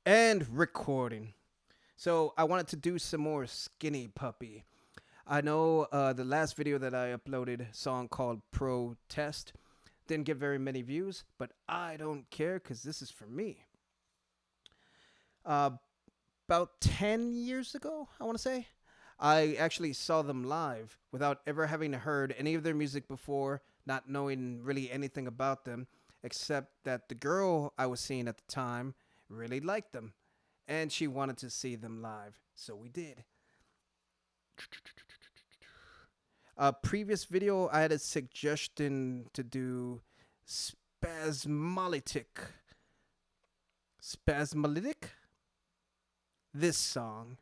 And recording. So I wanted to do some more Skinny Puppy. I know the last video that I uploaded, song called Protest, didn't get very many views, but I don't care because this is for me. About 10 years ago, I want to say, I actually saw them live without ever having heard any of their music before, not knowing really anything about them, except that the girl I was seeing at the time really liked them, and she wanted to see them live, so we did. A previous video, I had a suggestion to do Spasmolytic. Spasmolytic? This song.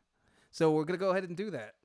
So we're going to go ahead and do that.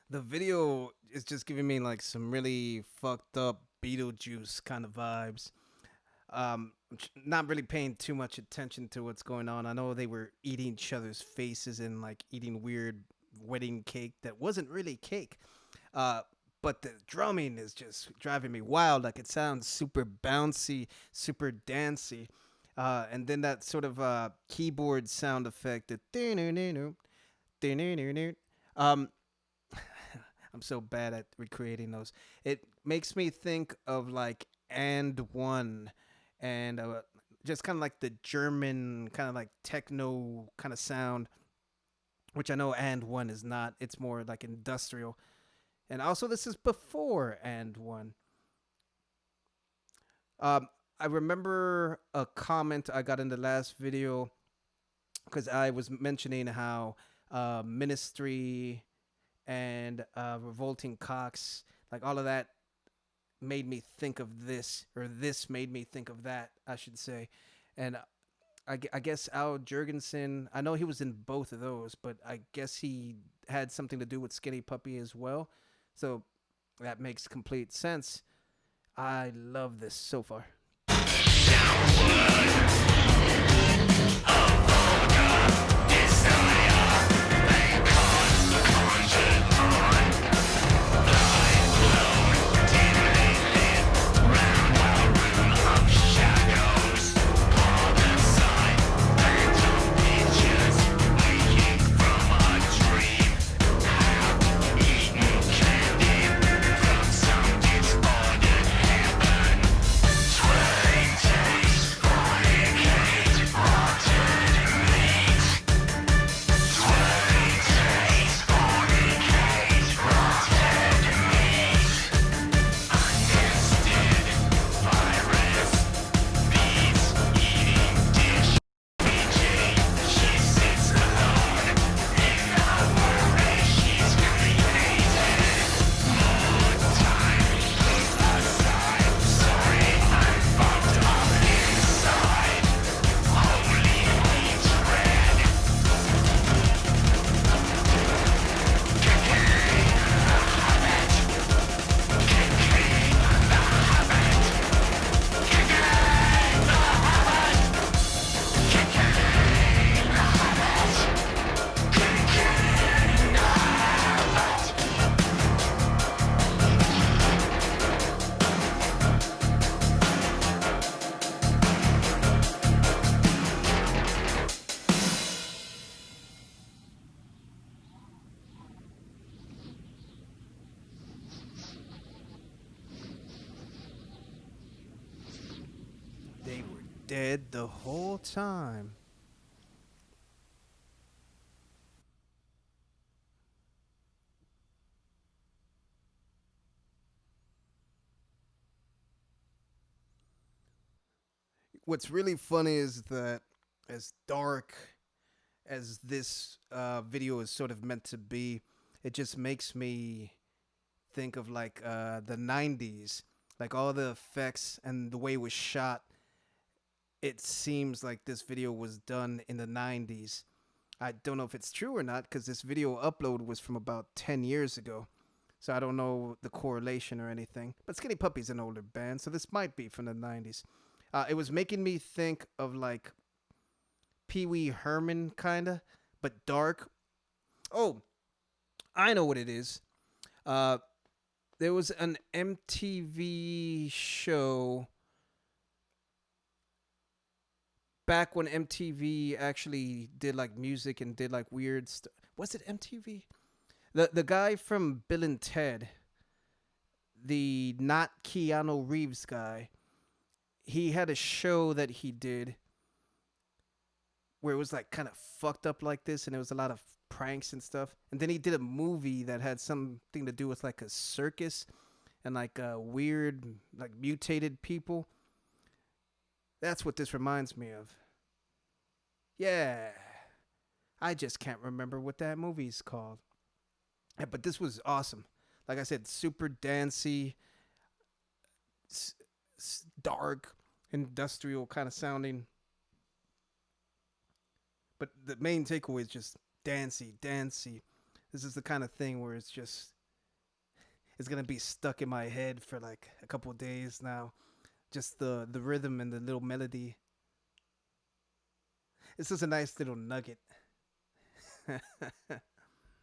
The video is just giving me like some really fucked up Beetlejuice kind of vibes. Not really paying too much attention to what's going on. I know they were eating each other's faces and like eating weird wedding cake that wasn't really cake. But the drumming is just driving me wild. Like it sounds super bouncy, super dancey. And then that sort of keyboard sound effect. I'm so bad at recreating those. It makes me think of like And One and just kind of like the German kind of like techno kind of sound, which I know And One is not. It's more like industrial. And also this is before And One. I remember a comment I got in the last video because I was mentioning how Ministry and Revolting Cocks, like all of that made me think of this, or this made me think of that, I should say. And I guess Al Jurgensen, I know he was in both of those, but I guess he had something to do with Skinny Puppy as well. So that makes complete sense. I love this so far. dead the whole time. What's really funny is that as dark as this video is sort of meant to be, it just makes me think of like the 90s, like all the effects and the way it was shot. It seems like this video was done in the 90s. I don't know if it's true or not because this video upload was from about 10 years ago. So I don't know the correlation or anything. But Skinny Puppy's an older band, so this might be from the 90s. It was making me think of like Pee Wee Herman, kind of, but dark. Oh, I know what it is. Uh, there was an MTV show back when MTV actually did like music and did like weird stuff. Was it MTV? The guy from Bill and Ted, the not Keanu Reeves guy, he had a show that he did where it was like kind of fucked up like this and it was a lot of pranks and stuff. And then he did a movie that had something to do with like a circus and like weird like mutated people. That's what this reminds me of. Yeah. I just can't remember what that movie's called. Yeah, but this was awesome. Like I said, super dancey, dark, industrial kind of sounding. But the main takeaway is just dancey, dancey. This is the kind of thing where it's gonna be stuck in my head for like a couple of days now. Just the rhythm and the little melody. This is a nice little nugget.